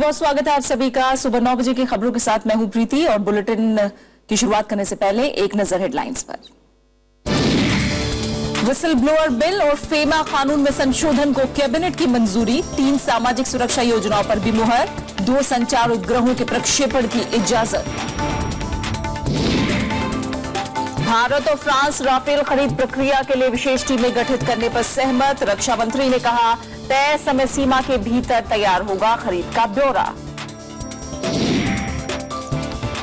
बहुत स्वागत है आप सभी का। सुबह 9 बजे की खबरों के साथ मैं हूं प्रीति और बुलेटिन की शुरुआत करने से पहले एक नजर हेडलाइंस पर। विसल ब्लोअर बिल और फेमा कानून में संशोधन को कैबिनेट की मंजूरी। 3 सामाजिक सुरक्षा योजनाओं पर भी मुहर। 2 संचार उपग्रहों के प्रक्षेपण की इजाजत। भारत और फ्रांस राफेल खरीद प्रक्रिया के लिए विशेष टीमें गठित करने पर सहमत। रक्षा मंत्री ने कहा तय समय सीमा के भीतर तैयार होगा खरीद का ब्यौरा।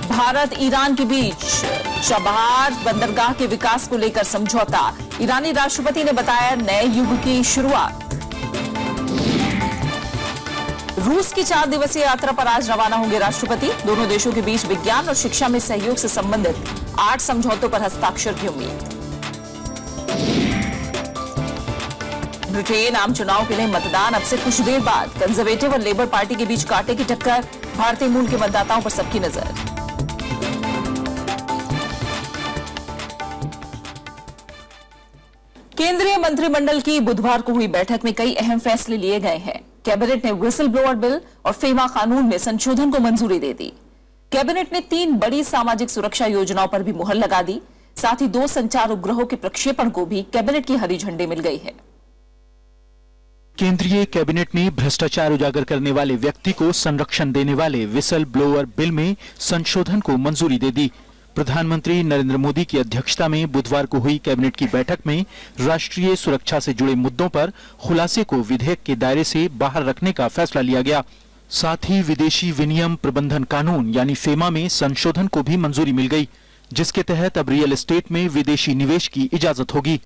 भारत ईरान के बीच चबहार बंदरगाह के विकास को लेकर समझौता। ईरानी राष्ट्रपति ने बताया नए युग की शुरुआत। रूस की 4 दिवसीय यात्रा पर आज रवाना होंगे राष्ट्रपति। दोनों देशों के बीच विज्ञान और शिक्षा में सहयोग से संबंधित 8 समझौतों पर हस्ताक्षर की उम्मीद। ब्रिटेन आम चुनाव के लिए मतदान अब से कुछ देर बाद। कंजर्वेटिव और लेबर पार्टी के बीच कांटे की टक्कर। भारतीय मूल के मतदाताओं पर सबकी नजर। केंद्रीय मंत्रिमंडल की बुधवार को हुई बैठक में कई अहम फैसले लिए गए हैं। कैबिनेट ने व्हिसल ब्लोअर बिल और फेमा कानून में संशोधन को मंजूरी दे दी। कैबिनेट ने 3 बड़ी सामाजिक सुरक्षा योजनाओं पर भी मुहर लगा दी। साथ ही 2 संचार उपग्रहों के प्रक्षेपण को भी कैबिनेट की हरी झंडी मिल गई है। केंद्रीय कैबिनेट ने भ्रष्टाचार उजागर करने वाले व्यक्ति को संरक्षण देने वाले व्हिसल ब्लोअर बिल में संशोधन को मंजूरी दे दी। प्रधानमंत्री नरेंद्र मोदी की अध्यक्षता में बुधवार को हुई कैबिनेट की बैठक में राष्ट्रीय सुरक्षा से जुड़े मुद्दों पर खुलासे को विधेयक के दायरे से बाहर रखने का फैसला लिया गया। साथ ही विदेशी विनियम प्रबंधन कानून यानी फेमा में संशोधन को भी मंजूरी मिल गई, जिसके तहत अब रियल एस्टेट में विदेशी निवेश की इजाजत होगी।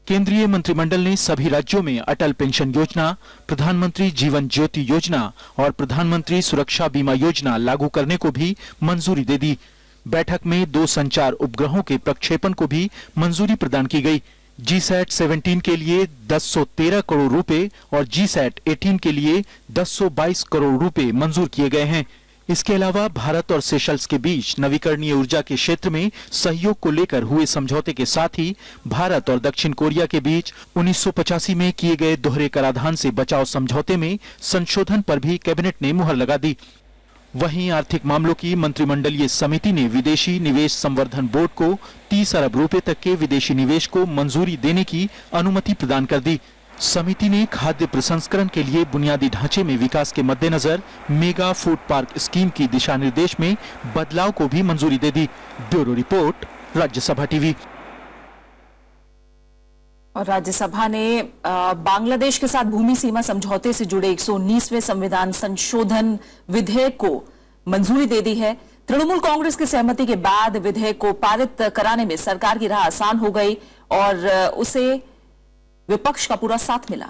केंद्रीय मंत्रिमंडल ने सभी राज्यों में अटल पेंशन योजना, प्रधानमंत्री जीवन ज्योति योजना और प्रधानमंत्री सुरक्षा बीमा योजना लागू करने को भी मंजूरी दे दी। बैठक में 2 संचार उपग्रहों के प्रक्षेपण को भी मंजूरी प्रदान की गई। जीसैट 17 के लिए 1013 करोड़ रुपए और जीसैट 18 के लिए 1022 करोड़ रुपए मंजूर किए गए हैं। इसके अलावा भारत और सेशल्स के बीच नवीकरणीय ऊर्जा के क्षेत्र में सहयोग को लेकर हुए समझौते के साथ ही भारत और दक्षिण कोरिया के बीच 1985 में किए गए दोहरे कराधान से बचाव समझौते में संशोधन पर भी कैबिनेट ने मुहर लगा दी। वहीं आर्थिक मामलों की मंत्रिमंडलीय समिति ने विदेशी निवेश संवर्धन बोर्ड को 30 अरब रुपए तक के विदेशी निवेश को मंजूरी देने की अनुमति प्रदान कर दी। समिति ने खाद्य प्रसंस्करण के लिए बुनियादी ढांचे में विकास के मद्देनजर मेगा फूड पार्क स्कीम की दिशा निर्देश में बदलाव को भी मंजूरी दे दी। Bureau report, Rajya Sabha TV. और राज्यसभा ने बांग्लादेश के साथ भूमि सीमा समझौते से जुड़े 119वें संविधान संशोधन विधेयक को मंजूरी दे दी है। तृणमूल कांग्रेस की सहमति के बाद विधेयक को पारित कराने में सरकार की राह आसान हो गई और उसे विपक्ष का पूरा साथ मिला।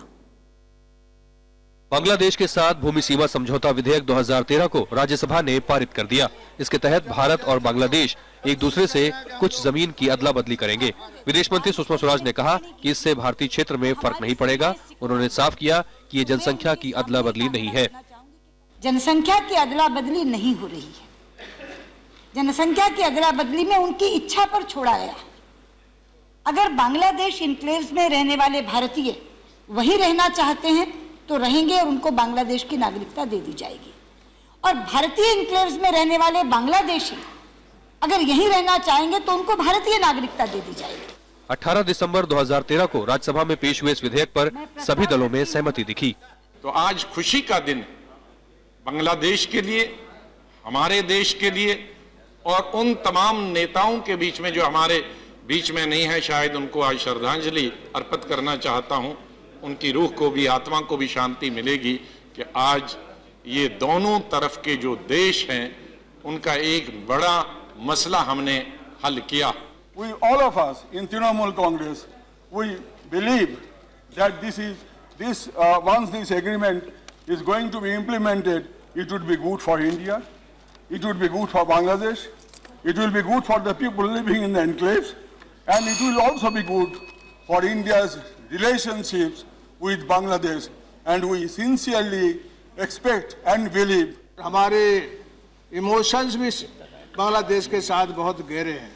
बांग्लादेश के साथ भूमि सीमा समझौता विधेयक 2013 को राज्यसभा ने पारित कर दिया। इसके तहत भारत और बांग्लादेश एक दूसरे से कुछ जमीन की अदला बदली करेंगे। विदेश मंत्री सुषमा स्वराज ने कहा कि इससे भारतीय क्षेत्र में फर्क नहीं पड़ेगा। उन्होंने साफ किया कि ये जनसंख्या की अदला बदली नहीं है। जनसंख्या की अदला बदली नहीं हो रही है। जनसंख्या की अदला बदली में उनकी इच्छा पर छोड़ा गया। अगर बांग्लादेश इनक्लेव्स में रहने वाले भारतीय वही रहना चाहते हैं तो रहेंगे और उनको बांग्लादेश की नागरिकता दे दी जाएगी। और भारतीय इनक्लेव्स में रहने वाले बांग्लादेशी अगर यहीं रहना चाहेंगे तो उनको भारतीय नागरिकता दे दी जाएगी। 18 दिसंबर 2013 को राज्यसभा में पेश हुए इस विधेयक पर सभी दलों में सहमति दिखी। तो आज खुशी का दिन बांग्लादेश के लिए, हमारे देश के लिए और उन तमाम नेताओं के बीच में जो हमारे बीच में नहीं है, शायद उनको आज श्रद्धांजलि अर्पित करना चाहता हूं। उनकी रूह को भी, आत्मा को भी शांति मिलेगी कि आज ये दोनों तरफ के जो देश हैं उनका एक बड़ा मसला हमने हल किया। We all of us in Trinamool Congress, we believe that once this agreement is going to be implemented, it would be good for India, it would be good for Bangladesh, it will be good for the people living in the enclaves, and it will also be good for India's relationships with Bangladesh, and we sincerely expect and believe. हमारे emotions भी बांग्लादेश के साथ बहुत गहरे हैं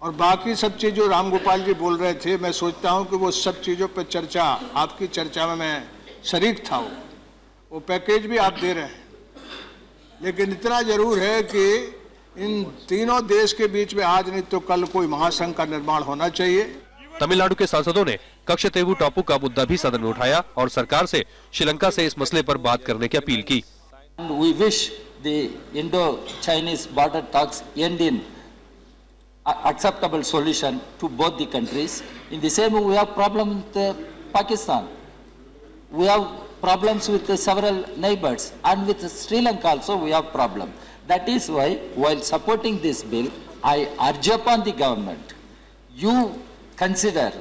और बाकी सब चीज़ जो राम गोपाल जी बोल रहे थे, मैं सोचता हूं कि वो सब चीज़ों पर चर्चा, आपकी चर्चा में मैं शरीक था। वो पैकेज भी आप दे रहे हैं लेकिन इतना जरूर है कि इन तीनों देश के बीच में आज नहीं तो कल कोई महासंघ का निर्माण होना चाहिए। तमिलनाडु के सांसदों ने कक्षतेवु टापू का मुद्दा भी सदन में उठाया और सरकार से श्रीलंका से इस मसले पर बात करने की अपील की। We wish the Indo-Chinese border talks end in acceptable solution to both the countries. In the same way, we have problems with Pakistan. We have problems with several neighbors, and with Sri Lanka also we have problem. That is why, while supporting this bill, I urge upon the government, you consider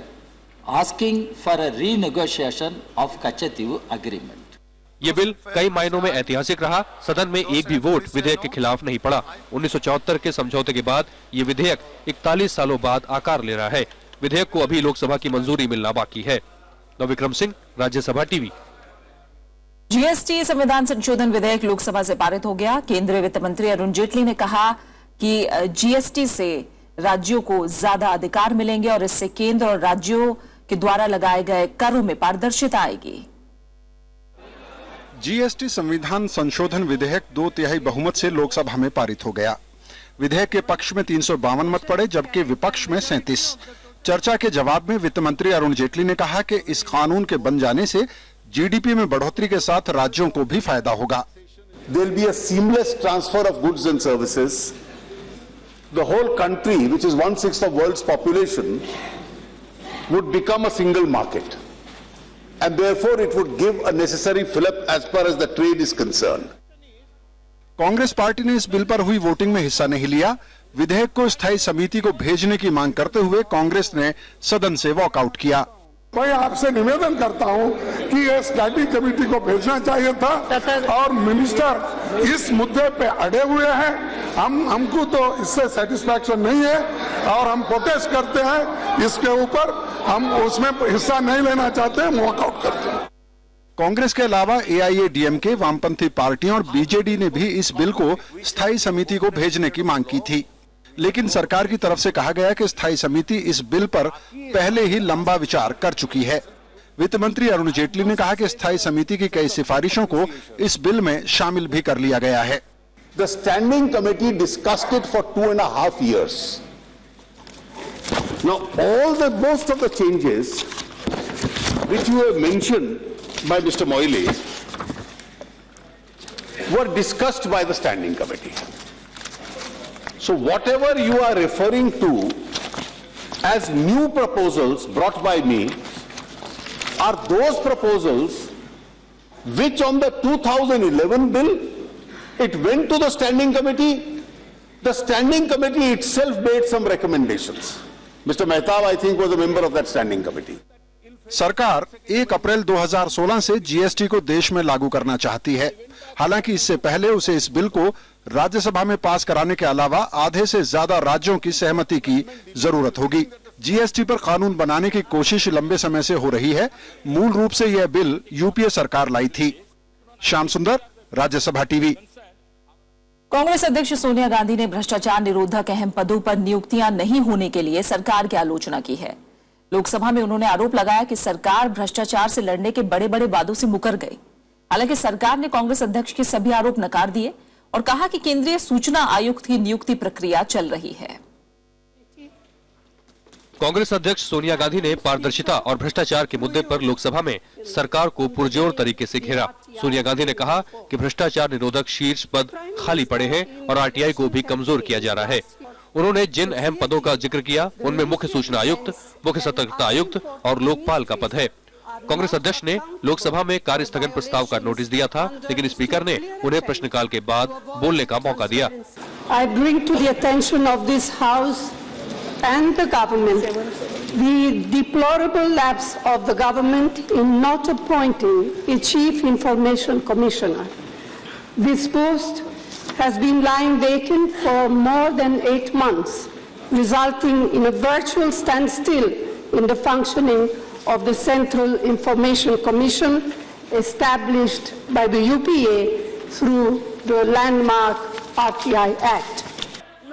asking for a renegotiation of Kachativu agreement. ये bill कई मायनों में ऐतिहासिक रहा। सदन में एक भी वोट विधेयक के खिलाफ नहीं पड़ा। 1974 के समझौते के बाद ये विधेयक 41 सालों बाद आकार ले रहा है। विधेयक को अभी लोकसभा की मंजूरी मिलना बाकी है। नवविक्रम सिंह, राज्यसभा टीवी। जीएसटी संविधान संशोधन विधेयक लोकसभा से पारित हो गया। केंद्रीय वित्त मंत्री अरुण जेटली ने कहा कि जीएसटी से राज्यों को ज्यादा अधिकार मिलेंगे और इससे केंद्र और राज्यों के द्वारा लगाए गए करों में पारदर्शिता आएगी। जीएसटी संविधान संशोधन विधेयक 2/3 बहुमत से लोकसभा में पारित हो गया। विधेयक के पक्ष में 352 मत पड़े, जबकि विपक्ष में 37। चर्चा के जवाब में वित्त मंत्री अरुण जेटली ने कहा कि इस कानून के बन जाने से जीडीपी में बढ़ोतरी के साथ राज्यों को भी फायदा होगा। There will be a seamless transfer of goods and services. The whole country, which is 1/6 of world's population, would become a single market. And therefore it would give a necessary fillip as far as the trade is concerned. Congress party ने इस bill पर हुई voting में हिस्सा नहीं लिया। विधेयक को स्थायी समिति को भेजने की मांग करते हुए कांग्रेस ने सदन से वॉकआउट किया। मैं आपसे निवेदन करता हूं कि ये स्टैंडिंग कमेटी को भेजना चाहिए था और मिनिस्टर इस मुद्दे पे अड़े हुए हैं। हमको तो इससे सेटिस्फैक्शन नहीं है और हम प्रोटेस्ट करते हैं इसके ऊपर। हम उसमें हिस्सा नहीं लेना चाहते, हम वॉकआउट करते हैं। कांग्रेस के अलावा एआईएडीएमके, वामपंथी पार्टियां और बीजेडी ने भी इस बिल को स्थायी समिति को भेजने की मांग की थी, लेकिन सरकार की तरफ से कहा गया कि स्थायी समिति इस बिल पर पहले ही लंबा विचार कर चुकी है। वित्त मंत्री अरुण जेटली ने कहा कि स्थायी समिति की कई सिफारिशों को इस बिल में शामिल भी कर लिया गया है। The standing committee discussed it for 2.5 years. Now, most of the changes which you have mentioned by Mr. Moile were discussed by the standing committee. So, whatever you are referring to as new proposals brought by me are those proposals which on the 2011 bill, it went to the standing committee. The standing committee itself made some recommendations. Mr. Mehtab, I think, was a member of that standing committee. सरकार 1 अप्रैल 2016 से GST को देश में लागू करना चाहती है। हालांकि इससे पहले उसे इस बिल को राज्यसभा में पास कराने के अलावा आधे से ज्यादा राज्यों की सहमति की जरूरत होगी। जीएसटी पर कानून बनाने की कोशिश लंबे समय से हो रही है। मूल रूप से यह बिल यूपीए सरकार लाई थी। श्याम सुंदर, राज्यसभा टीवी। कांग्रेस अध्यक्ष सोनिया गांधी ने भ्रष्टाचार निरोधक अहम पदों पर नियुक्तियां नहीं होने के लिए सरकार की आलोचना की है। लोकसभा में उन्होंने आरोप लगाया कि सरकार भ्रष्टाचार से लड़ने के बड़े बड़े वादों से मुकर गई। हालांकि सरकार ने कांग्रेस अध्यक्ष के सभी आरोप नकार दिए और कहा कि केंद्रीय सूचना आयुक्त की नियुक्ति प्रक्रिया चल रही है। कांग्रेस अध्यक्ष सोनिया गांधी ने पारदर्शिता और भ्रष्टाचार के मुद्दे पर लोकसभा में सरकार को पुरजोर तरीके से घेरा। सोनिया गांधी ने कहा कि भ्रष्टाचार निरोधक शीर्ष पद खाली पड़े हैं और आरटीआई को भी कमजोर किया जा रहा है। उन्होंने जिन अहम पदों का जिक्र किया उनमें मुख्य सूचना आयुक्त, मुख्य सतर्कता आयुक्त और लोकपाल का पद है। कांग्रेस अध्यक्ष ने लोकसभा में कार्य स्थगन प्रस्ताव का नोटिस दिया था, लेकिन स्पीकर ने उन्हें प्रश्नकाल के बाद बोलने का मौका दिया। I bring to the attention of this House and the government the deplorable lapse of the government in not appointing a chief information commissioner. This post has been lying vacant for more than 8 months, resulting in a virtual standstill in the functioning of the Central Information Commission established by the UPA through the landmark RTI Act.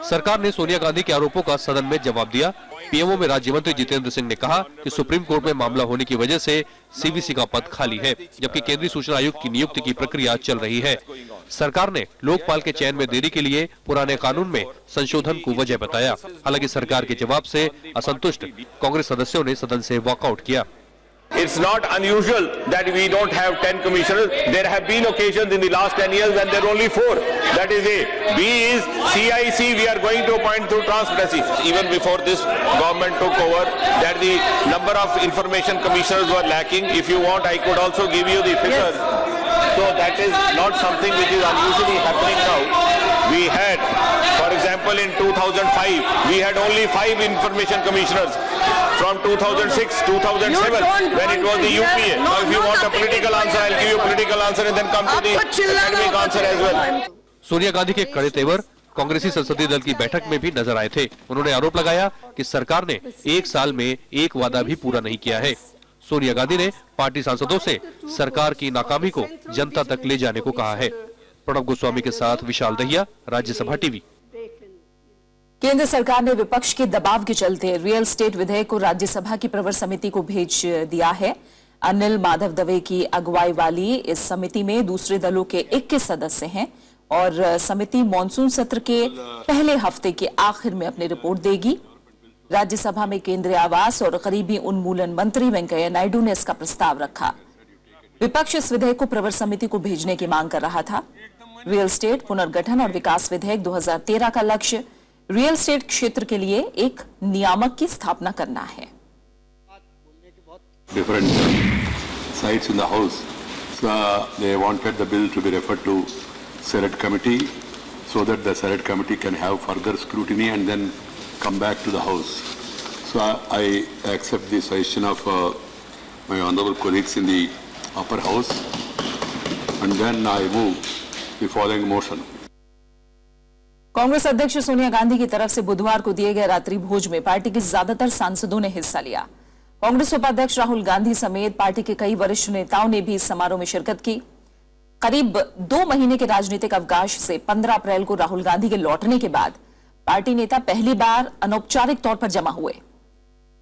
सरकार ने सोनिया गांधी के आरोपों का सदन में जवाब दिया। PMO में राज्य मंत्री जितेंद्र सिंह ने कहा कि सुप्रीम कोर्ट में मामला होने की वजह से सीवीसी का पद खाली है, जबकि केंद्रीय सूचना आयुक्त की नियुक्ति की प्रक्रिया चल रही है। सरकार ने लोकपाल के चयन में देरी के लिए पुराने कानून में संशोधन को वजह बताया। हालांकि सरकार के जवाब से असंतुष्ट कांग्रेस सदस्यों ने सदन से वॉकआउट किया। It's not unusual that we don't have 10 commissioners. There have been occasions in the last 10 years when there are only 4. That is A. B is CIC we are going to appoint through transparency. Even before this government took over, that the number of information commissioners were lacking. If you want, I could also give you the figures. So that is not something which is unusually happening now. We had, for example, in 2005, we had only 5 information commissioners. From 2006, 2007, when it was the UPA. Now, if you want a political answer, I'll give you a political answer and then come to the academic answer as well. Sonia Gandhi के कड़े तेवर कांग्रेसी संसदीय दल की बैठक में भी नजर आए थे। उन्होंने आरोप लगाया कि सरकार ने 1 साल में एक वादा भी पूरा नहीं किया है। सोनिया गांधी ने पार्टी सांसदों से सरकार की नाकामी को जनता तक ले जाने को कहा है। प्रणब गोस्वामी के साथ विशाल दहिया, राज्यसभा टीवी। केंद्र सरकार ने विपक्ष के दबाव के चलते रियल एस्टेट विधेयक को राज्यसभा की प्रवर समिति को भेज दिया है। अनिल माधव दवे की अगुवाई वाली इस समिति में दूसरे दलों के 21 सदस्य हैं और समिति मॉनसून सत्र के पहले हफ्ते के आखिर में अपनी रिपोर्ट देगी। राज्यसभा में केंद्रीय आवास और गरीबी उन्मूलन मंत्री वेंकैया नायडू ने इसका प्रस्ताव रखा। विपक्ष इस विधेयक को प्रवर समिति को भेजने की मांग कर रहा था। रियल एस्टेट पुनर्गठन और विकास विधेयक 2013 का लक्ष्य रियल एस्टेट क्षेत्र के लिए एक नियामक की स्थापना करना है। Different sides in the house, so they wanted the bill to be referred to Senate committee, so that the Senate committee can have further scrutiny and then come back to the house. So I accept the suggestion of my honorable colleagues in the upper house, and then I move the following motion. Congress अध्यक्ष सोनिया गांधी की तरफ से बुधवार को दिए गए रात्रि भोज में पार्टी के ज्यादातर सांसदों ने हिस्सा लिया। कांग्रेस उपाध्यक्ष राहुल गांधी समेत पार्टी के कई वरिष्ठ नेताओं ने भी इस समारोह में शिरकत की। करीब 2 महीने के राजनीतिक अवकाश से 15 अप्रैल को राहुल गांधी के लौटने के बाद पार्टी नेता पहली बार अनौपचारिक तौर पर जमा हुए।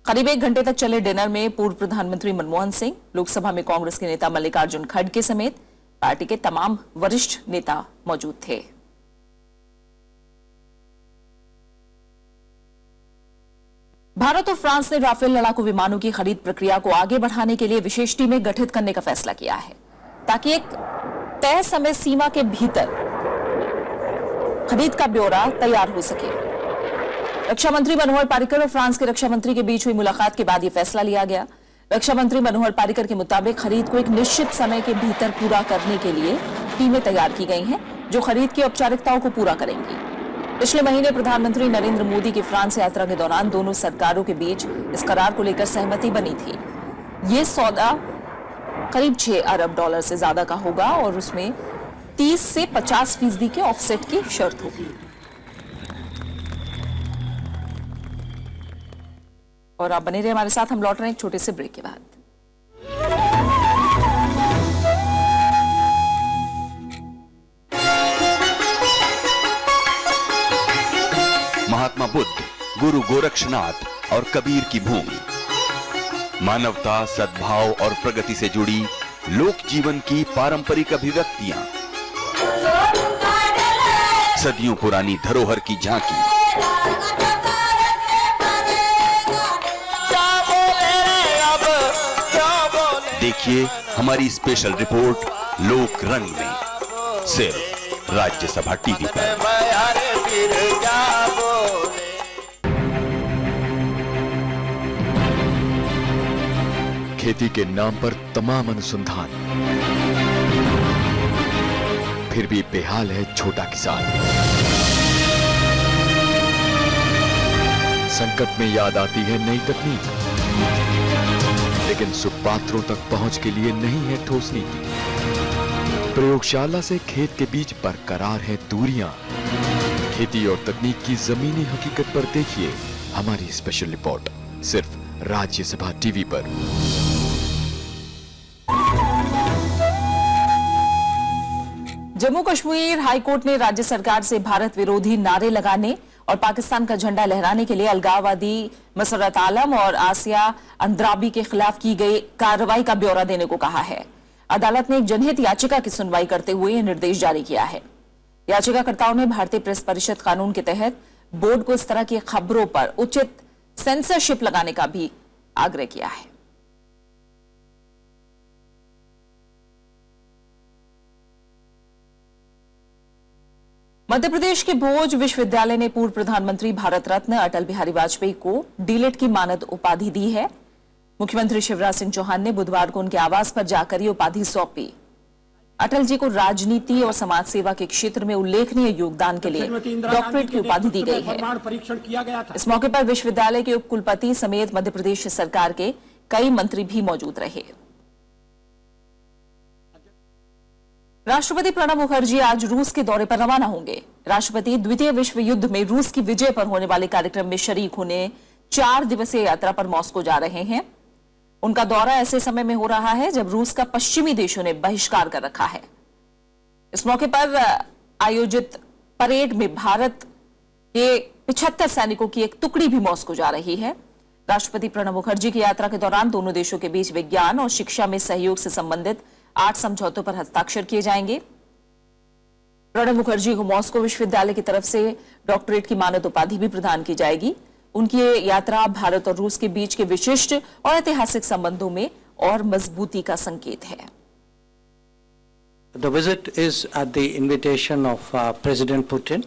करीब 1 घंटे तक चले डिनर में पूर्व प्रधानमंत्री मनमोहन सिंह, लोकसभा में कांग्रेस के नेता मल्लिकार्जुन खड़गे समेत पार्टी के तमाम वरिष्ठ नेता मौजूद थे। भारत और फ्रांस ने राफेल लड़ाकू विमानों की खरीद प्रक्रिया को आगे बढ़ाने के लिए विशेष टीमें गठित करने का फैसला किया है, ताकि एक तय समय सीमा के भीतर खरीद का ब्यौरा तैयार हो सके। रक्षा मंत्री मनोहर पर्रिकर और फ्रांस के रक्षा मंत्री के बीच हुई मुलाकात के बाद यह फैसला लिया गया। रक्षा मंत्री मनोहर पर्रिकर के मुताबिक खरीद को एक निश्चित समय के भीतर पूरा करने के लिए टीमें तैयार की गई हैं, जो खरीद की औपचारिकताओं को पूरा करेंगी। पिछले महीने प्रधानमंत्री नरेंद्र मोदी की फ्रांस यात्रा के दौरान दोनों सरकारों के बीच इस करार को लेकर सहमति बनी थी। ये सौदा करीब $6 अरब से ज्यादा का होगा और उसमें 30 से 50% के ऑफसेट की शर्त होगी। और आप बने रहे हमारे साथ, हम लौट रहे हैं एक छोटे से ब्रेक के बाद। महात्मा बुद्ध, गुरु गोरक्षनाथ और कबीर की भूमि, मानवता, सद्भाव और प्रगति से जुड़ी लोक जीवन की पारंपरिक अभिव्यक्तियां, सदियों पुरानी धरोहर की झांकी। देखिए हमारी स्पेशल रिपोर्ट लोक रंग में, सिर्फ राज्यसभा टीवी पर। खेती के नाम पर तमाम अनुसंधान, फिर भी बेहाल है छोटा किसान। संकट में याद आती है नई तकनीक, लेकिन सुपात्रों तक पहुंच के लिए नहीं है ठोस नीति। प्रयोगशाला से खेत के बीच बरकरार है दूरियां। खेती और तकनीक की जमीनी हकीकत पर देखिए हमारी स्पेशल रिपोर्ट, सिर्फ राज्यसभा टीवी पर। जम्मू कश्मीर हाईकोर्ट ने राज्य सरकार से भारत विरोधी नारे लगाने और पाकिस्तान का झंडा लहराने के लिए अलगाववादी मसरत आलम और आसिया अंद्राबी के खिलाफ की गई कार्रवाई का ब्यौरा देने को कहा है। अदालत ने एक जनहित याचिका की सुनवाई करते हुए यह निर्देश जारी किया है। याचिकाकर्ताओं ने भारतीय प्रेस परिषद कानून के तहत बोर्ड को इस तरह की खबरों पर उचित सेंसरशिप लगाने का भी आग्रह किया है। मध्य प्रदेश के भोज विश्वविद्यालय ने पूर्व प्रधानमंत्री भारत रत्न अटल बिहारी वाजपेयी को डीलिट की मानद उपाधि दी है। मुख्यमंत्री शिवराज सिंह चौहान ने बुधवार को उनके आवास पर जाकर ये उपाधि सौंपी। अटल जी को राजनीति और समाज सेवा के क्षेत्र में उल्लेखनीय योगदान के लिए डॉक्टरेट की उपाधि दी गई है। इस मौके पर विश्वविद्यालय के उप कुलपति समेत मध्य प्रदेश सरकार के कई मंत्री भी मौजूद रहे। राष्ट्रपति प्रणब मुखर्जी आज रूस के दौरे पर रवाना होंगे। राष्ट्रपति द्वितीय विश्व युद्ध में रूस की विजय पर होने वाले कार्यक्रम में शरीक होने 4 दिवसीय यात्रा पर मॉस्को जा रहे हैं। उनका दौरा ऐसे समय में हो रहा है जब रूस का पश्चिमी देशों ने बहिष्कार कर रखा है। इस मौके पर आयोजित परेड में भारत के 75 सैनिकों की एक टुकड़ी भी मॉस्को जा रही है। राष्ट्रपति प्रणब मुखर्जी की यात्रा के दौरान दोनों देशों के बीच विज्ञान और शिक्षा में सहयोग से संबंधित 8 समझौतों पर हस्ताक्षर किए जाएंगे। प्रणब मुखर्जी को मॉस्को विश्वविद्यालय की तरफ से डॉक्टरेट की मानद उपाधि भी प्रदान की जाएगी। उनकी ये यात्रा भारत और रूस के बीच के विशिष्ट और ऐतिहासिक संबंधों में और मजबूती का संकेत है। The visit is at the invitation of President Putin,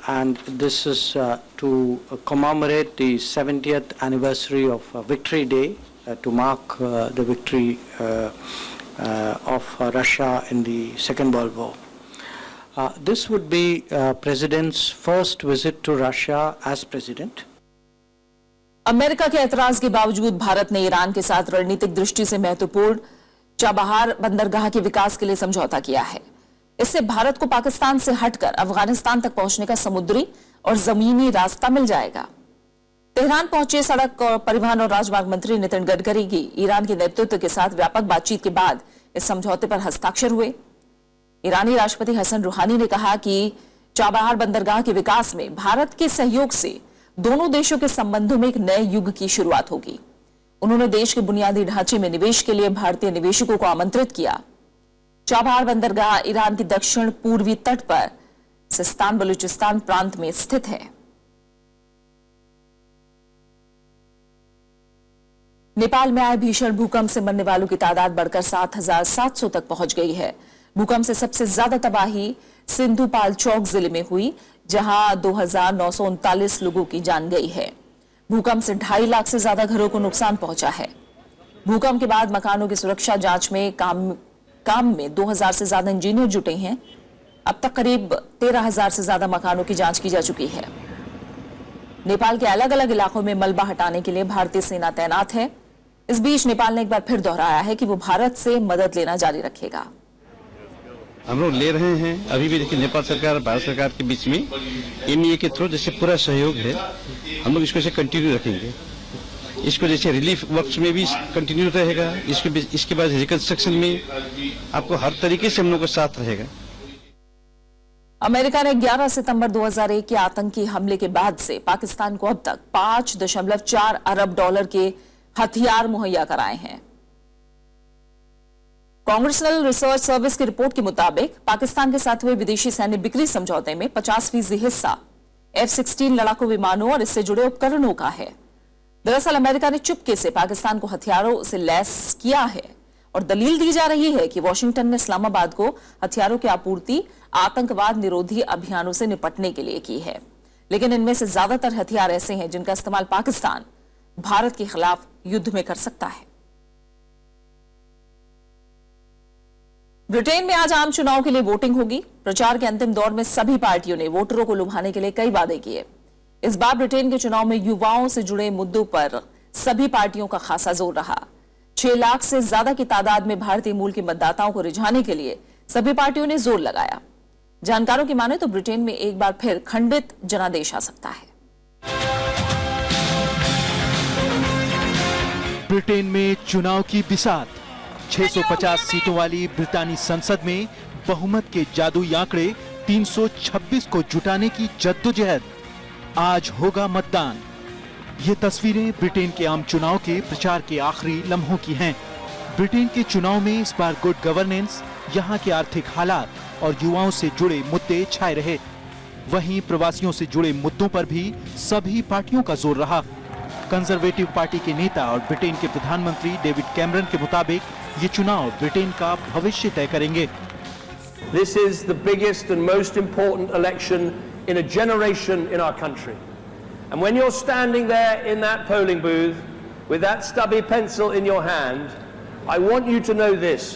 and this is to commemorate the 70th anniversary of Victory Day, to mark the victory of Russia in the Second World War. This would be President's first visit to Russia as President. America के ऐतराज के बावजूद भारत ने Iran के साथ रणनीतिक दृष्टि से महत्वपूर्ण चाबहार बंदरगाह के विकास के लिए समझौता किया है। इससे भारत को पाकिस्तान से हटकर अफगानिस्तान तक पहुंचने का समुद्री और जमीनी रास्ता मिल जाएगा। तेहरान पहुंचे सड़क और परिवहन और राजमार्ग मंत्री नितिन गडकरी की ईरान के नेतृत्व के साथ व्यापक बातचीत के बाद इस समझौते पर हस्ताक्षर हुए। ईरानी राष्ट्रपति हसन रूहानी ने कहा कि चाबहार बंदरगाह के विकास में भारत के सहयोग से दोनों देशों के संबंधों में एक नए युग की शुरुआत होगी। उन्होंने देश के बुनियादी ढांचे में निवेश के लिए भारतीय निवेशकों को आमंत्रित किया। चाबहार बंदरगाह ईरान के दक्षिण पूर्वी तट पर सिस्तान बलूचिस्तान प्रांत में स्थित है। नेपाल में आए भीषण भूकंप से मरने वालों की तादाद बढ़कर 7,700 तक पहुंच गई है। भूकंप से सबसे ज्यादा तबाही सिंधुपाल चौक जिले में हुई, जहां 2,939 लोगों की जान गई है। भूकंप से 2.5 लाख से ज्यादा घरों को नुकसान पहुंचा है। भूकंप के बाद मकानों की सुरक्षा जांच में काम में 2,000 से ज्यादा इंजीनियर जुटे हैं। अब तक करीब 13,000 से ज्यादा मकानों की जांच की जा चुकी है। नेपाल के अलग अलग इलाकों में मलबा हटाने के लिए भारतीय सेना तैनात है। इस बीच नेपाल ने एक बार फिर दोहराया है कि वो भारत से मदद लेना जारी रखेगा। हम लोग ले रहे हैं अभी भी। देखिए, नेपाल सरकार और भारत सरकार के बीच में एनईए के थ्रू जैसे पूरा सहयोग है, हम लोग इसको कंटिन्यू रखेंगे। इसको जैसे रिलीफ वर्क्स में भी कंटिन्यू रहेगा, इसके बाद रिकंस्ट्रक्शन में आपको हर तरीके से हम लोग का साथ रहेगा। अमेरिका ने 11 सितंबर 2001 के आतंकी हमले के बाद से पाकिस्तान को अब तक $5.4 अरब के हथियार मुहैया कराए हैं। कांग्रेसनल रिसर्च सर्विस की रिपोर्ट के मुताबिक पाकिस्तान के साथ हुए विदेशी सैन्य बिक्री समझौते में 50% हिस्सा F-16 लड़ाकू विमानों और इससे जुड़े उपकरणों का है। दरअसल अमेरिका ने चुपके से पाकिस्तान को हथियारों से लैस किया है और दलील दी जा रही है कि वॉशिंगटन ने इस्लामाबाद को हथियारों की आपूर्ति आतंकवाद निरोधी अभियानों से निपटने के लिए की है। लेकिन इनमें से ज्यादातर हथियार ऐसे हैं जिनका इस्तेमाल पाकिस्तान भारत के खिलाफ युद्ध में कर सकता है। ब्रिटेन में आज आम चुनाव के लिए वोटिंग होगी। प्रचार के अंतिम दौर में सभी पार्टियों ने वोटरों को लुभाने के लिए कई वादे किए। इस बार ब्रिटेन के चुनाव में युवाओं से जुड़े मुद्दों पर सभी पार्टियों का खासा जोर रहा। 6 लाख से ज्यादा की तादाद में भारतीय मूल के मतदाताओं को रिझाने के लिए सभी पार्टियों ने जोर लगाया। जानकारों की माने तो ब्रिटेन में एक बार फिर खंडित जनादेश आ सकता है। ब्रिटेन में चुनाव की बिसात। 650 सीटों वाली ब्रितानी संसद में बहुमत के जादुई आंकड़े 326 को जुटाने की जद्दोजहद। आज होगा मतदान। ये तस्वीरें ब्रिटेन के आम चुनाव के प्रचार के आखिरी लम्हों की हैं। ब्रिटेन के चुनाव में इस बार गुड गवर्नेंस, यहाँ के आर्थिक हालात और युवाओं से जुड़े मुद्दे छाए रहे। वहीं प्रवासियों से जुड़े मुद्दों पर भी सभी पार्टियों का जोर रहा। कंजर्वेटिव पार्टी के नेता और ब्रिटेन के प्रधानमंत्री डेविड कैमरन के मुताबिक ये चुनाव ब्रिटेन का भविष्य तय करेंगे। This is the biggest and most important election in a generation in our country. And when you're standing there in that polling booth with that stubby pencil in your hand, I want you to know this: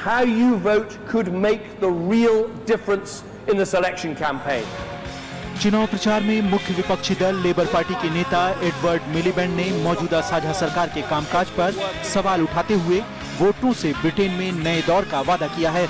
how you vote could make the real difference in this election campaign. चुनाव प्रचार में मुख्य विपक्षी दल labour party के नेता Edward मिलीबैंड ने मौजूदा साझा सरकार के कामकाज पर सवाल उठाते हुए वोटरों से ब्रिटेन में नए दौर का वादा किया है।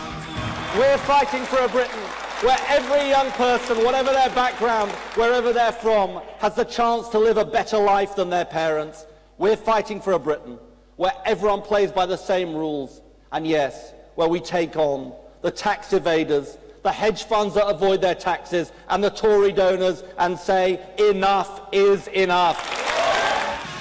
We're fighting for a Britain where every young person, whatever their background, wherever they're from, has the chance to live a better life than their parents. We're fighting for a Britain where everyone plays by the same rules, and yes, where we take on the tax evaders, the hedge funds that avoid their taxes, and the Tory donors, and say enough is enough.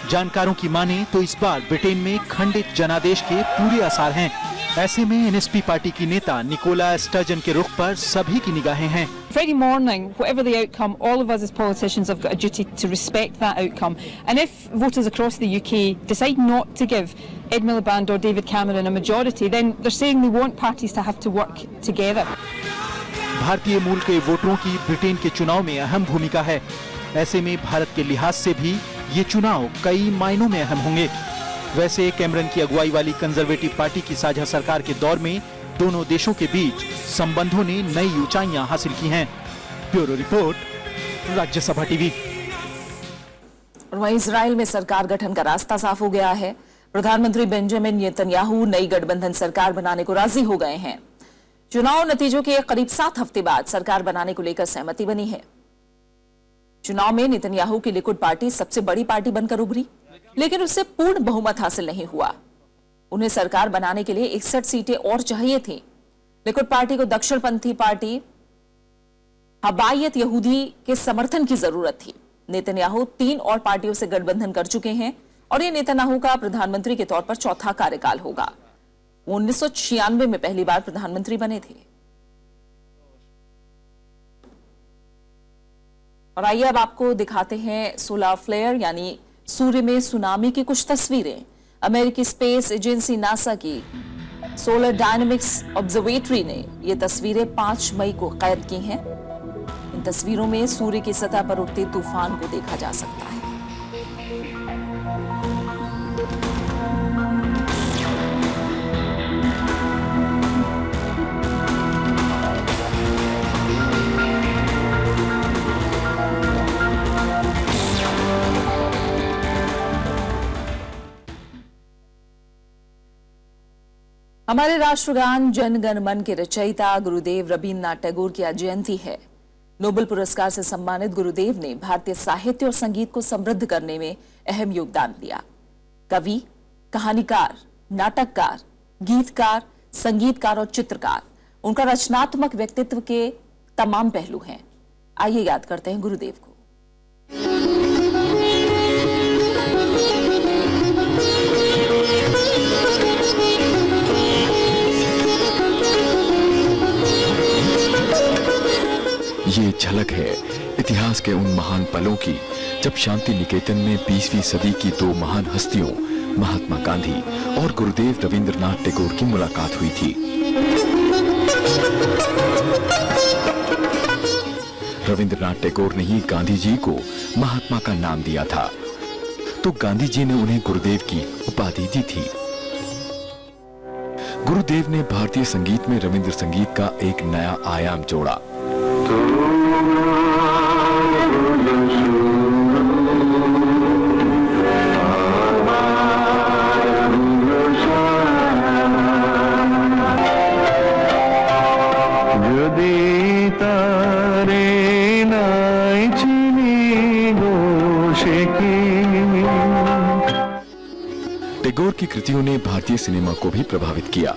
जानकारों की माने तो इस बार Britain में खंडित जनादेश के पूरे आसार हैं। ऐसे में एनएसपी पार्टी की नेता निकोला स्टर्जन के रुख पर सभी की निगाहें हैं। Friday morning, whatever the outcome, all of us as politicians have got a duty to respect that outcome. And if voters across the UK decide not to give Ed Miliband or David Cameron a majority, then they're saying they want parties to have to work together. भारतीय मूल के वोटरों की Britain के चुनाव में अहम भूमिका है। ऐसे में भारत के लिहाज से भी ये चुनाव कई मायनों में अहम होंगे। वैसे कैमरन की अगुवाई वाली कंजर्वेटिव पार्टी की साझा सरकार के दौर में दोनों देशों के बीच संबंधों ने नई ऊंचाइयां हासिल की हैं। Bureau report, Rajya Sabha TV. वहीं इजराइल में सरकार गठन का रास्ता साफ हो गया है। प्रधानमंत्री बेंजामिन नेतन्याहू नई गठबंधन सरकार बनाने को राजी हो गए हैं। चुनाव नतीजों के करीब 7 हफ्ते बाद सरकार बनाने को लेकर सहमति बनी है। चुनाव में नेतन्याहू की लिकुड पार्टी सबसे बड़ी पार्टी बनकर उभरी, लेकिन उससे पूर्ण बहुमत हासिल नहीं हुआ। उन्हें सरकार बनाने के लिए 61 सीटें और चाहिए थी। लिकुड पार्टी को दक्षिणपंथी पार्टी हबायत यहूदी के समर्थन की जरूरत थी। नेतन्याहू 3 और पार्टियों से गठबंधन कर चुके हैं और ये नेतन्याहू का प्रधानमंत्री के तौर पर चौथा कार्यकाल होगा। वो 1996 में पहली बार प्रधानमंत्री बने थे। और आइए अब आपको दिखाते हैं सोलर फ्लेयर यानी सूर्य में सुनामी की कुछ तस्वीरें। अमेरिकी स्पेस एजेंसी नासा की सोलर डायनेमिक्स ऑब्जर्वेटरी ने ये तस्वीरें 5 मई को कैद की हैं। इन तस्वीरों में सूर्य की सतह पर उठते तूफान को देखा जा सकता है। हमारे राष्ट्रगान जन गण मन के रचयिता गुरुदेव रवींद्रनाथ टैगोर की आज जयंती है। नोबेल पुरस्कार से सम्मानित गुरुदेव ने भारतीय साहित्य और संगीत को समृद्ध करने में अहम योगदान दिया। कवि, कहानीकार, नाटककार, गीतकार, संगीतकार और चित्रकार, उनका रचनात्मक व्यक्तित्व के तमाम पहलू हैं। आइए याद करते हैं गुरुदेव को। ये झलक है इतिहास के उन महान पलों की जब शांति निकेतन में 20वीं सदी की 2 महान हस्तियों महात्मा गांधी और गुरुदेव रवींद्रनाथ टैगोर की मुलाकात हुई थी। रवींद्रनाथ टैगोर ने ही गांधी जी को महात्मा का नाम दिया था, तो गांधी जी ने उन्हें गुरुदेव की उपाधि दी थी। गुरुदेव ने भारतीय संगीत में रविंद्र संगीत का एक नया आयाम जोड़ा। टैगोर की कृतियों ने भारतीय सिनेमा को भी प्रभावित किया।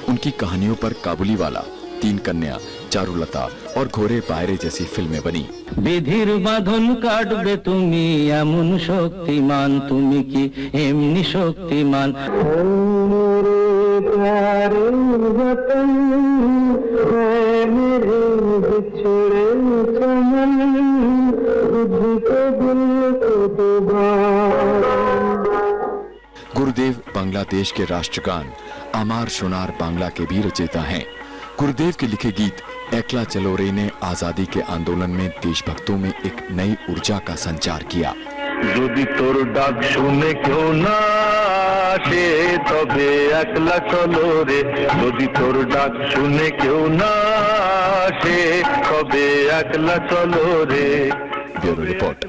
उनकी कहानियों पर काबुलीवाला, तीन कन्या, चारुलता और घोड़े पायरे जैसी फिल्में बनी। বিধির বাঁধন কাটবে তুমি এমন শক্তিমান, তুমি কি এমনি শক্তিমান। गुरुदेव बांग्लादेश के राष्ट्रगान अमार सोनार बांग्ला के भी रचयिता हैं। गुरुदेव के लिखे गीत एकला चलो रे ने आजादी के आंदोलन में देशभक्तों में एक नई ऊर्जा का संचार किया। যদি তোর ডাক শুনে কেউ না আসে তবে একলা চলো রে, যদি তোর ডাক শুনে কেউ না আসে তবে একলা চলো রে। Bureau report,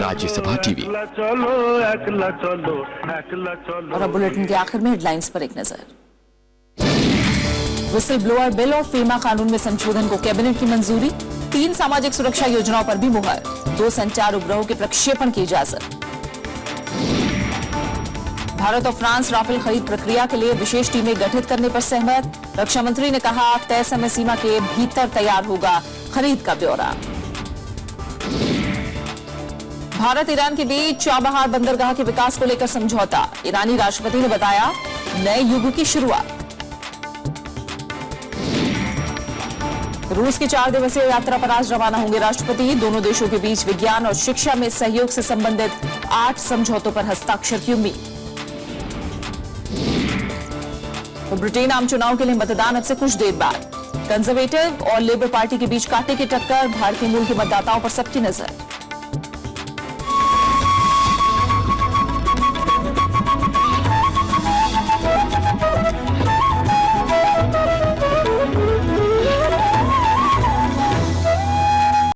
Rajya Sabha TV. চলো একলা চলো একলা চলো। और अब बुलेटिन के आखिर में हेडलाइंस पर एक नजर। विसल ब्लोअर बिल और फेमा कानून में संशोधन को कैबिनेट की मंजूरी, 3 सामाजिक सुरक्षा योजनाओं पर भी मुहर, 2 संचार उपग्रहों के प्रक्षेपण की इजाजत। भारत और फ्रांस राफेल खरीद प्रक्रिया के लिए विशेष टीमें गठित करने पर सहमत, रक्षा मंत्री ने कहा तय समय सीमा के भीतर तैयार होगा खरीद का ब्यौरा। भारत ईरान के बीच चाबहार बंदरगाह के विकास को लेकर समझौता, ईरानी राष्ट्रपति ने बताया नए युग की शुरुआत। रूस की 4 दिवसीय यात्रा पर आज रवाना होंगे राष्ट्रपति, दोनों देशों के बीच विज्ञान और शिक्षा में सहयोग से संबंधित 8 समझौतों पर हस्ताक्षर की उम्मीद। तो ब्रिटेन आम चुनाव के लिए मतदान अब से कुछ देर बाद, कंजर्वेटिव और लेबर पार्टी के बीच कांटे की टक्कर, भारतीय मूल के मतदाताओं पर सबकी नजर।